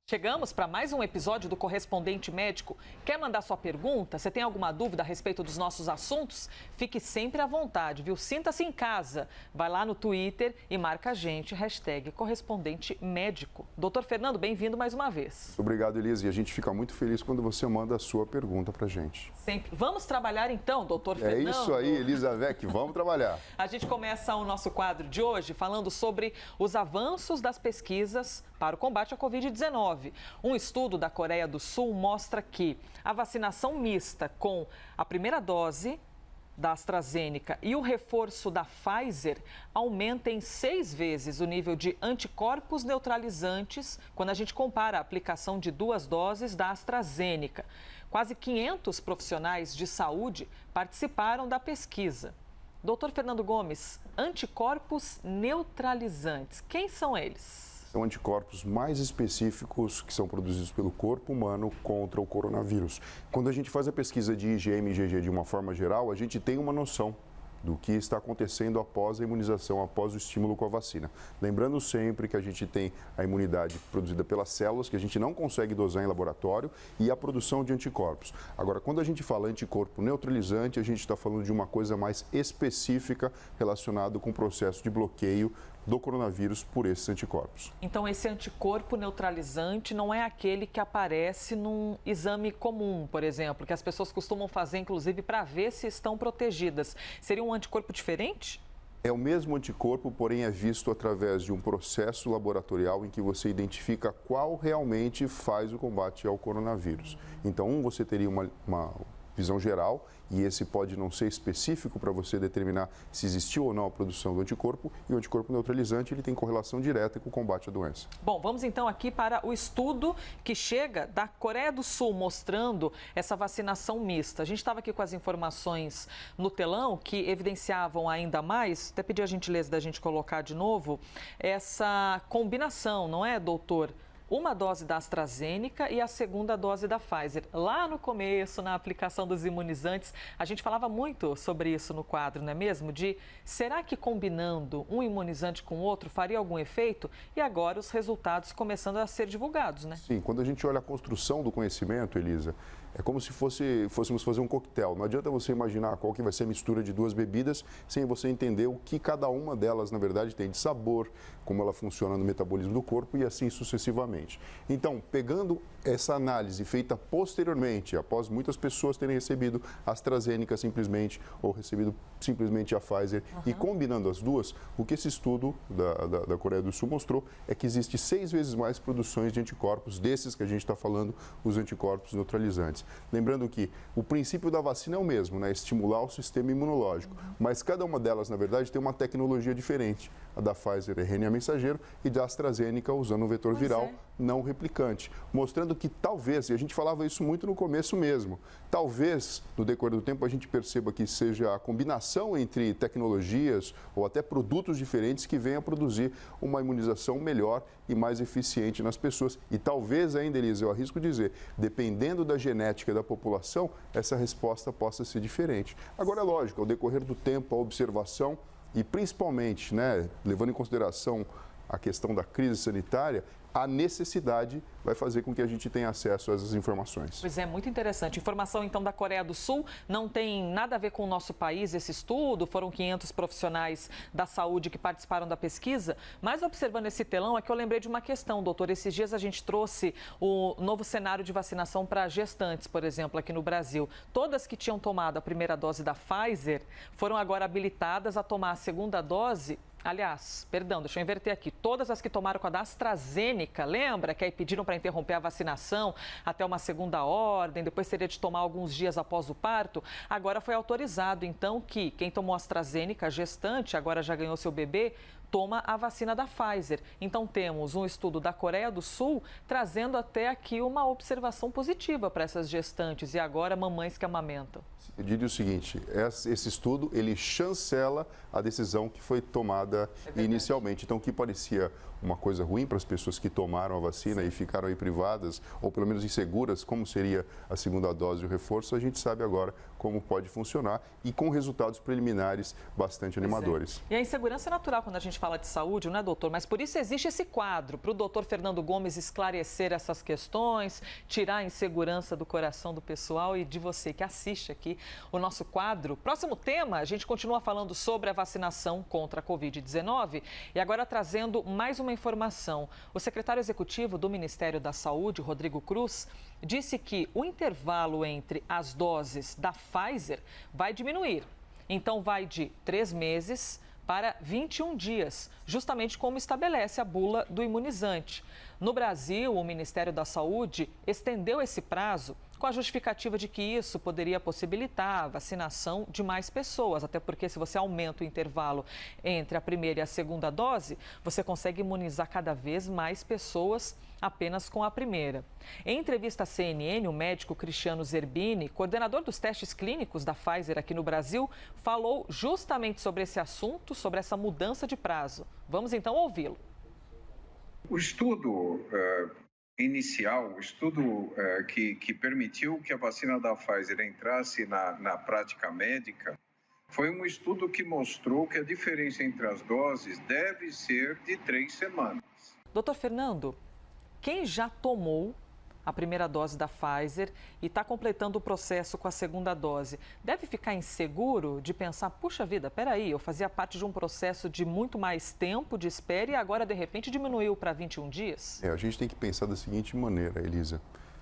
Chegamos para mais um episódio do Correspondente Médico. Quer mandar sua pergunta? Você tem alguma dúvida a respeito dos nossos assuntos? Fique sempre à vontade, viu? Sinta-se em casa. Vai lá no Twitter e marca a gente, #Correspondente Médico. Doutor Fernando, bem-vindo mais uma vez. Obrigado, Elisa. E a gente fica muito feliz quando você manda a sua pergunta para a gente. Sempre. Vamos trabalhar então, doutor Fernando? É isso aí, Elizavec, vamos trabalhar. A gente começa o nosso quadro de hoje falando sobre os avanços das pesquisas para o combate à Covid-19. Um estudo da Coreia do Sul mostra que a vacinação mista com a primeira dose da AstraZeneca e o reforço da Pfizer aumenta em 6 vezes o nível de anticorpos neutralizantes quando a gente compara a aplicação de 2 doses da AstraZeneca. Quase 500 profissionais de saúde participaram da pesquisa. Doutor Fernando Gomes, anticorpos neutralizantes, quem são eles? São anticorpos mais específicos que são produzidos pelo corpo humano contra o coronavírus. Quando a gente faz a pesquisa de IgM e IgG de uma forma geral, a gente tem uma noção do que está acontecendo após a imunização, após o estímulo com a vacina. Lembrando sempre que a gente tem a imunidade produzida pelas células, que a gente não consegue dosar em laboratório, e a produção de anticorpos. Agora, quando a gente fala anticorpo neutralizante, a gente está falando de uma coisa mais específica relacionada com o processo de bloqueio do coronavírus por esses anticorpos. Então, esse anticorpo neutralizante não é aquele que aparece num exame comum, por exemplo, que as pessoas costumam fazer, inclusive, para ver se estão protegidas. Seria um anticorpo diferente? É o mesmo anticorpo, porém é visto através de um processo laboratorial em que você identifica qual realmente faz o combate ao coronavírus. Então, você teria uma visão geral, e esse pode não ser específico para você determinar se existiu ou não a produção do anticorpo, e o anticorpo neutralizante ele tem correlação direta com o combate à doença. Bom, vamos então aqui para o estudo que chega da Coreia do Sul, mostrando essa vacinação mista. A gente estava aqui com as informações no telão que evidenciavam ainda mais, até pedi a gentileza da gente colocar de novo, essa combinação, não é, doutor? Uma dose da AstraZeneca e a segunda dose da Pfizer. Lá no começo, na aplicação dos imunizantes, a gente falava muito sobre isso no quadro, não é mesmo? De será que combinando um imunizante com outro faria algum efeito? E agora os resultados começando a ser divulgados, né? Sim, quando a gente olha a construção do conhecimento, Elisa, é como se fôssemos fazer um coquetel. Não adianta você imaginar qual que vai ser a mistura de 2 bebidas sem você entender o que cada uma delas, na verdade, tem de sabor, como ela funciona no metabolismo do corpo e assim sucessivamente. Então, pegando essa análise feita posteriormente, após muitas pessoas terem recebido a AstraZeneca simplesmente ou recebido simplesmente a Pfizer e combinando as duas, o que esse estudo da Coreia do Sul mostrou é que existe 6 vezes mais produções de anticorpos desses que a gente está falando, os anticorpos neutralizantes. Lembrando que o princípio da vacina é o mesmo, né? Estimular o sistema imunológico, mas cada uma delas, na verdade, tem uma tecnologia diferente. A da Pfizer é RNA mensageiro e da AstraZeneca usando um vetor viral não replicante, mostrando que talvez, e a gente falava isso muito no começo mesmo, talvez no decorrer do tempo a gente perceba que seja a combinação entre tecnologias ou até produtos diferentes que venha a produzir uma imunização melhor e mais eficiente nas pessoas. E talvez ainda, Elisa, eu arrisco dizer, dependendo da genética da população, essa resposta possa ser diferente. Agora, é lógico, ao decorrer do tempo, a observação e principalmente, né, levando em consideração a questão da crise sanitária, a necessidade vai fazer com que a gente tenha acesso a essas informações. Pois é, muito interessante. Informação, então, da Coreia do Sul. Não tem nada a ver com o nosso país esse estudo. Foram 500 profissionais da saúde que participaram da pesquisa. Mas, observando esse telão, é que eu lembrei de uma questão, doutor. Esses dias a gente trouxe o novo cenário de vacinação para gestantes, por exemplo, aqui no Brasil. Todas que tinham tomado a primeira dose da Pfizer foram agora habilitadas a tomar a segunda dose. Aliás, perdão, deixa eu inverter aqui. Todas as que tomaram com a da AstraZeneca, lembra que aí pediram para interromper a vacinação até uma segunda ordem, depois teria de tomar alguns dias após o parto? Agora foi autorizado, então, que quem tomou AstraZeneca, gestante, agora já ganhou seu bebê, toma a vacina da Pfizer. Então, temos um estudo da Coreia do Sul trazendo até aqui uma observação positiva para essas gestantes e agora mamães que amamentam. Eu diria o seguinte, esse estudo, ele chancela a decisão que foi tomada inicialmente. Então, o que parecia uma coisa ruim para as pessoas que tomaram a vacina e ficaram aí privadas, ou pelo menos inseguras, como seria a segunda dose e o reforço, a gente sabe agora como pode funcionar e com resultados preliminares bastante animadores. E a insegurança é natural quando a gente gente fala de saúde, não é, doutor? Mas por isso existe esse quadro, para o doutor Fernando Gomes esclarecer essas questões, tirar a insegurança do coração do pessoal e de você que assiste aqui o nosso quadro. Próximo tema, a gente continua falando sobre a vacinação contra a Covid-19 e agora trazendo mais uma informação. O secretário executivo do Ministério da Saúde, Rodrigo Cruz, disse que o intervalo entre as doses da Pfizer vai diminuir. Então, vai de 3 meses para 21 dias, justamente como estabelece a bula do imunizante. No Brasil, o Ministério da Saúde estendeu esse prazo com a justificativa de que isso poderia possibilitar a vacinação de mais pessoas, até porque se você aumenta o intervalo entre a primeira e a segunda dose, você consegue imunizar cada vez mais pessoas apenas com a primeira. Em entrevista à CNN, o médico Cristiano Zerbini, coordenador dos testes clínicos da Pfizer aqui no Brasil, falou justamente sobre esse assunto, sobre essa mudança de prazo. Vamos então ouvi-lo. O estudo inicial, o estudo que permitiu que a vacina da Pfizer entrasse na prática médica, foi um estudo que mostrou que a diferença entre as doses deve ser de 3 semanas. Doutor Fernando, quem já tomou a primeira dose da Pfizer e está completando o processo com a segunda dose, deve ficar inseguro de pensar, puxa vida, peraí, eu fazia parte de um processo de muito mais tempo de espera e agora, de repente, diminuiu para 21 dias? A gente tem que pensar da seguinte maneira, Elisa.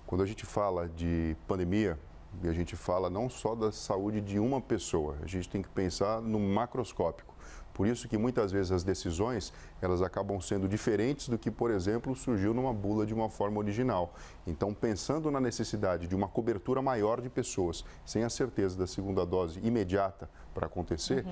Quando a gente fala de pandemia, e a gente fala não só da saúde de uma pessoa, a gente tem que pensar no macroscópico. Por isso que muitas vezes as decisões, elas acabam sendo diferentes do que, por exemplo, surgiu numa bula de uma forma original. Então, pensando na necessidade de uma cobertura maior de pessoas, sem a certeza da segunda dose imediata para acontecer,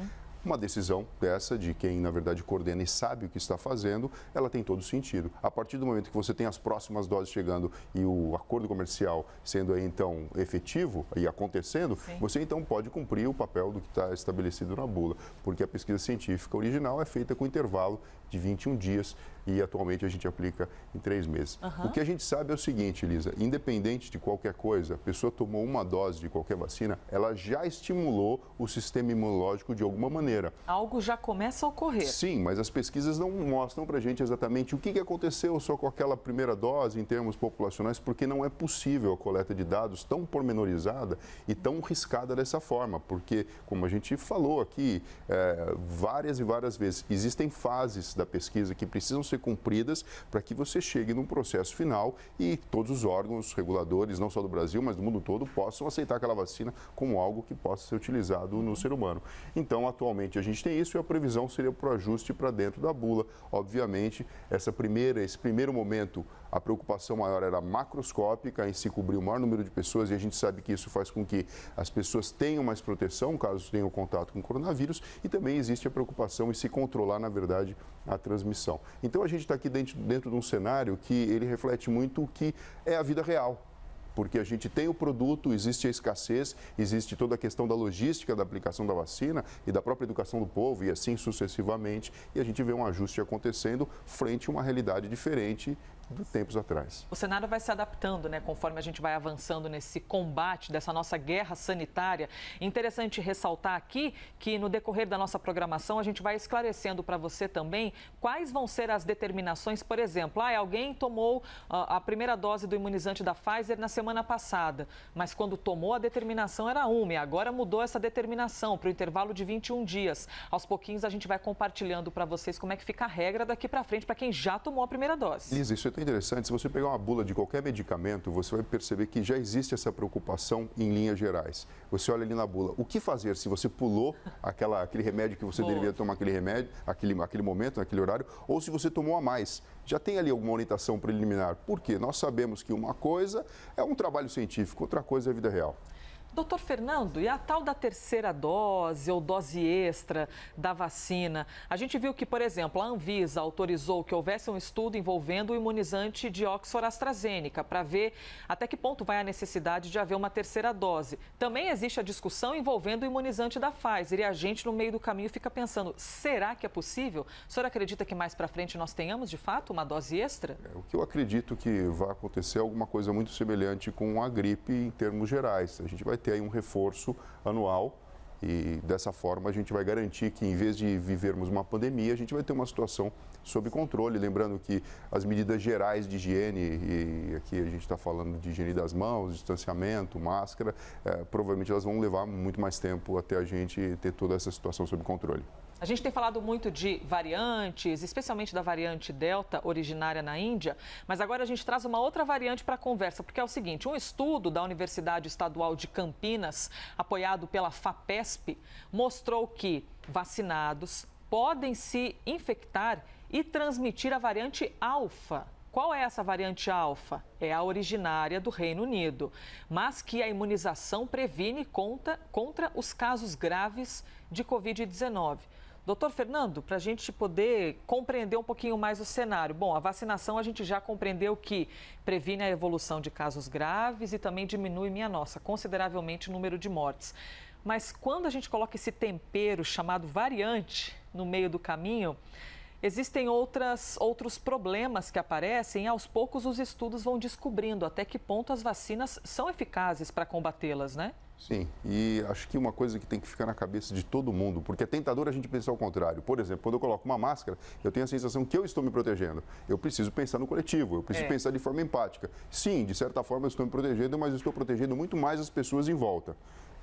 uma decisão dessa, de quem, na verdade, coordena e sabe o que está fazendo, ela tem todo sentido. A partir do momento que você tem as próximas doses chegando e o acordo comercial sendo aí, então, efetivo e acontecendo, sim, você, então, pode cumprir o papel do que está estabelecido na bula, porque a pesquisa científica original é feita com intervalo de 21 dias e, atualmente, a gente aplica em 3 meses. O que a gente sabe é o seguinte, Elisa, independente de qualquer coisa, a pessoa tomou uma dose de qualquer vacina, ela já estimulou o sistema imunológico de alguma maneira. Algo já começa a ocorrer. Sim, mas as pesquisas não mostram para a gente exatamente o que aconteceu só com aquela primeira dose em termos populacionais, porque não é possível a coleta de dados tão pormenorizada e tão riscada dessa forma, porque, como a gente falou aqui várias e várias vezes, existem fases da pesquisa que precisam ser cumpridas para que você chegue num processo final e todos os órgãos reguladores, não só do Brasil, mas do mundo todo, possam aceitar aquela vacina como algo que possa ser utilizado no ser humano. Então, atualmente, a gente tem isso e a previsão seria para o ajuste para dentro da bula. Obviamente, esse primeiro momento, a preocupação maior era macroscópica, em se cobrir o maior número de pessoas, e a gente sabe que isso faz com que as pessoas tenham mais proteção, caso tenham contato com o coronavírus, e também existe a preocupação em se controlar, na verdade, a transmissão. Então, a gente está aqui dentro de um cenário que ele reflete muito o que é a vida real. Porque a gente tem o produto, existe a escassez, existe toda a questão da logística da aplicação da vacina e da própria educação do povo e assim sucessivamente, e a gente vê um ajuste acontecendo frente a uma realidade diferente de tempos atrás. O cenário vai se adaptando, né, conforme a gente vai avançando nesse combate dessa nossa guerra sanitária. Interessante ressaltar aqui que no decorrer da nossa programação a gente vai esclarecendo para você também quais vão ser as determinações, por exemplo, alguém tomou a primeira dose do imunizante da Pfizer na semana passada, mas quando tomou a determinação era uma e agora mudou essa determinação para o intervalo de 21 dias. Aos pouquinhos a gente vai compartilhando para vocês como é que fica a regra daqui para frente para quem já tomou a primeira dose. Isso é interessante. Se você pegar uma bula de qualquer medicamento, você vai perceber que já existe essa preocupação em linhas gerais. Você olha ali na bula, o que fazer se você pulou aquele remédio que você deveria tomar aquele remédio, aquele momento, naquele horário, ou se você tomou a mais. Já tem ali alguma orientação preliminar. Por quê? Nós sabemos que uma coisa é um trabalho científico, outra coisa é a vida real. Doutor Fernando, e a tal da terceira dose ou dose extra da vacina? A gente viu que, por exemplo, a Anvisa autorizou que houvesse um estudo envolvendo o imunizante de Oxford AstraZeneca para ver até que ponto vai a necessidade de haver uma terceira dose. Também existe a discussão envolvendo o imunizante da Pfizer e a gente no meio do caminho fica pensando, será que é possível? O senhor acredita que mais para frente nós tenhamos, de fato, uma dose extra? O que eu acredito que vai acontecer é alguma coisa muito semelhante com a gripe em termos gerais. A gente vai ter aí um reforço anual E dessa forma a gente vai garantir que, em vez de vivermos uma pandemia, a gente vai ter uma situação sob controle. Lembrando que as medidas gerais de higiene, e aqui a gente está falando de higiene das mãos, distanciamento, máscara, provavelmente elas vão levar muito mais tempo até a gente ter toda essa situação sob controle. A gente tem falado muito de variantes, especialmente da variante Delta, originária na Índia, mas agora a gente traz uma outra variante para a conversa, porque é o seguinte, um estudo da Universidade Estadual de Campinas, apoiado pela FAPESP, mostrou que vacinados podem se infectar e transmitir a variante Alfa. Qual é essa variante Alfa? É a originária do Reino Unido, mas que a imunização previne contra os casos graves de Covid-19. Doutor Fernando, para a gente poder compreender um pouquinho mais o cenário. Bom, a vacinação a gente já compreendeu que previne a evolução de casos graves e também diminui, consideravelmente o número de mortes. Mas quando a gente coloca esse tempero chamado variante no meio do caminho, existem outros problemas que aparecem e aos poucos os estudos vão descobrindo até que ponto as vacinas são eficazes para combatê-las, né? Sim, e acho que uma coisa que tem que ficar na cabeça de todo mundo, porque é tentador a gente pensar ao contrário. Por exemplo, quando eu coloco uma máscara, eu tenho a sensação que eu estou me protegendo. Eu preciso pensar no coletivo, eu preciso pensar de forma empática. Sim, de certa forma eu estou me protegendo, mas eu estou protegendo muito mais as pessoas em volta.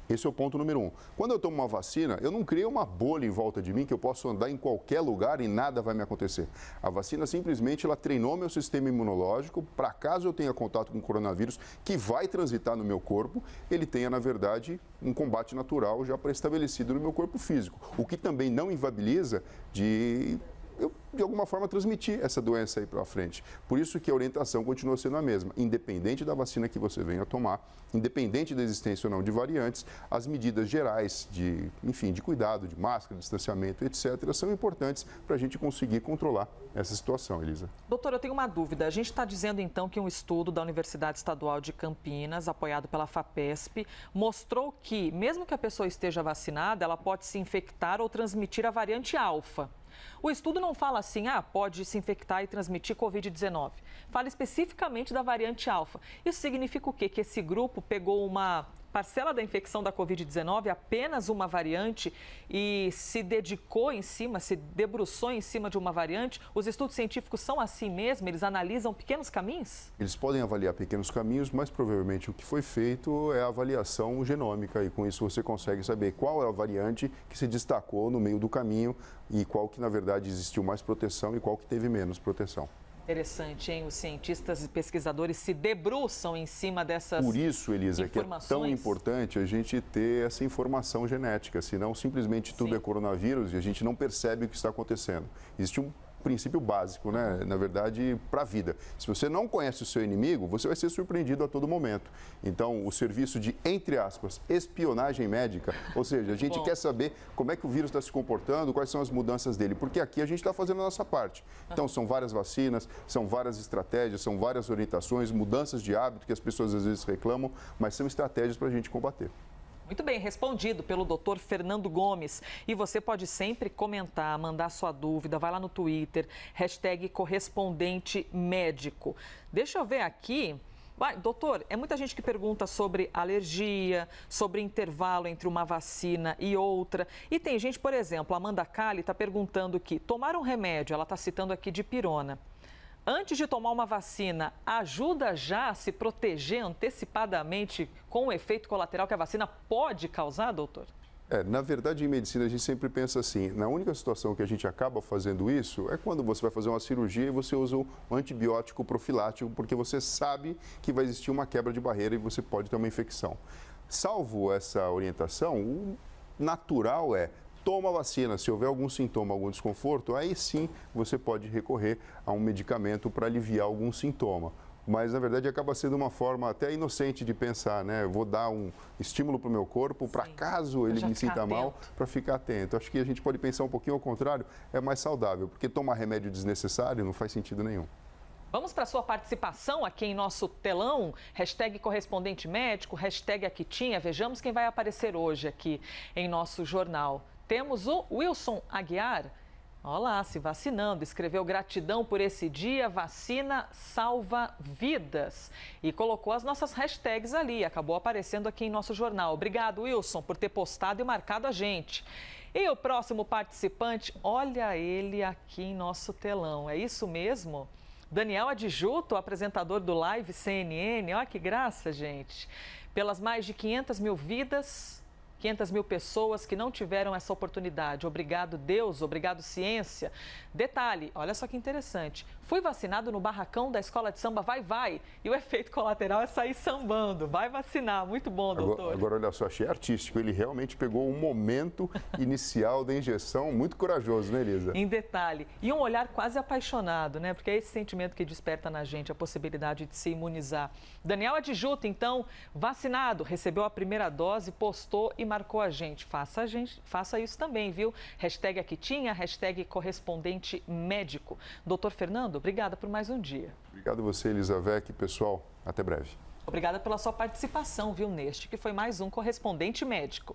Esse é o ponto número 1. Quando eu tomo uma vacina, eu não crio uma bolha em volta de mim que eu posso andar em qualquer lugar e nada vai me acontecer. A vacina simplesmente ela treinou meu sistema imunológico para caso eu tenha contato com o coronavírus que vai transitar no meu corpo, ele tenha, na verdade, um combate natural já pré-estabelecido no meu corpo físico. O que também não inviabiliza de alguma forma, transmitir essa doença aí para frente. Por isso que a orientação continua sendo a mesma. Independente da vacina que você venha tomar, independente da existência ou não de variantes, as medidas gerais de cuidado, de máscara, distanciamento, etc., são importantes para a gente conseguir controlar essa situação, Elisa. Doutor, eu tenho uma dúvida. A gente está dizendo, então, que um estudo da Universidade Estadual de Campinas, apoiado pela FAPESP, mostrou que, mesmo que a pessoa esteja vacinada, ela pode se infectar ou transmitir a variante Alfa. O estudo não fala assim, pode se infectar e transmitir Covid-19. Fala especificamente da variante Alfa. Isso significa o quê? Que esse grupo pegou uma parcela da infecção da Covid-19, apenas uma variante, e se debruçou em cima de uma variante? Os estudos científicos são assim mesmo? Eles analisam pequenos caminhos? Eles podem avaliar pequenos caminhos, mas provavelmente o que foi feito é a avaliação genômica e com isso você consegue saber qual é a variante que se destacou no meio do caminho e qual que, na verdade, existiu mais proteção e qual que teve menos proteção. Interessante, hein? Os cientistas e pesquisadores se debruçam em cima dessas informações. Por isso, Elisa, que é tão importante a gente ter essa informação genética, senão simplesmente tudo é coronavírus e a gente não percebe o que está acontecendo. Existe um princípio básico, né? Na verdade, para a vida. Se você não conhece o seu inimigo, você vai ser surpreendido a todo momento. Então, o serviço de, entre aspas, espionagem médica, ou seja, a gente quer saber como é que o vírus está se comportando, quais são as mudanças dele, porque aqui a gente está fazendo a nossa parte. Então, são várias vacinas, são várias estratégias, são várias orientações, mudanças de hábito que as pessoas às vezes reclamam, mas são estratégias para a gente combater. Muito bem, respondido pelo doutor Fernando Gomes. E você pode sempre comentar, mandar sua dúvida, vai lá no Twitter, #correspondente-médico. Deixa eu ver aqui. Doutor, é muita gente que pergunta sobre alergia, sobre intervalo entre uma vacina e outra. E tem gente, por exemplo, a Amanda Cali está perguntando que tomar um remédio, ela está citando aqui dipirona, antes de tomar uma vacina, ajuda já a se proteger antecipadamente com o efeito colateral que a vacina pode causar, doutor? Na verdade, em medicina, a gente sempre pensa assim, na única situação que a gente acaba fazendo isso é quando você vai fazer uma cirurgia e você usa um antibiótico profilático, porque você sabe que vai existir uma quebra de barreira e você pode ter uma infecção. Salvo essa orientação, o natural toma a vacina, se houver algum sintoma, algum desconforto, aí sim você pode recorrer a um medicamento para aliviar algum sintoma. Mas, na verdade, acaba sendo uma forma até inocente de pensar, né? Vou dar um estímulo para o meu corpo, para caso ele me sinta mal, para ficar atento. Acho que a gente pode pensar um pouquinho ao contrário, é mais saudável, porque tomar remédio desnecessário não faz sentido nenhum. Vamos para a sua participação aqui em nosso telão, #correspondente-médico, #Aquitinha. Vejamos quem vai aparecer hoje aqui em nosso jornal. Temos o Wilson Aguiar. Olha lá, se vacinando, escreveu gratidão por esse dia, vacina salva vidas. E colocou as nossas hashtags ali, acabou aparecendo aqui em nosso jornal. Obrigado, Wilson, por ter postado e marcado a gente. E o próximo participante, olha ele aqui em nosso telão, é isso mesmo? Daniel Adjuto, apresentador do Live CNN, olha que graça, gente. Pelas mais de 500 mil vidas... 500 mil pessoas que não tiveram essa oportunidade. Obrigado, Deus. Obrigado, ciência. Detalhe, olha só que interessante. Fui vacinado no barracão da escola de samba Vai Vai. E o efeito colateral é sair sambando. Vai vacinar. Muito bom, doutor. Agora olha só, achei artístico. Ele realmente pegou um momento inicial da injeção muito corajoso, né, Elisa? Em detalhe. E um olhar quase apaixonado, né? Porque é esse sentimento que desperta na gente a possibilidade de se imunizar. Daniel Adjuto, então, vacinado, recebeu a primeira dose, postou e marcou a gente. Faça isso também, viu? Hashtag Aquitinha, hashtag correspondente médico. Doutor Fernando, obrigada por mais um dia. Obrigado a você, Elizavec. Pessoal, até breve. Obrigada pela sua participação, viu, neste, que foi mais um correspondente médico.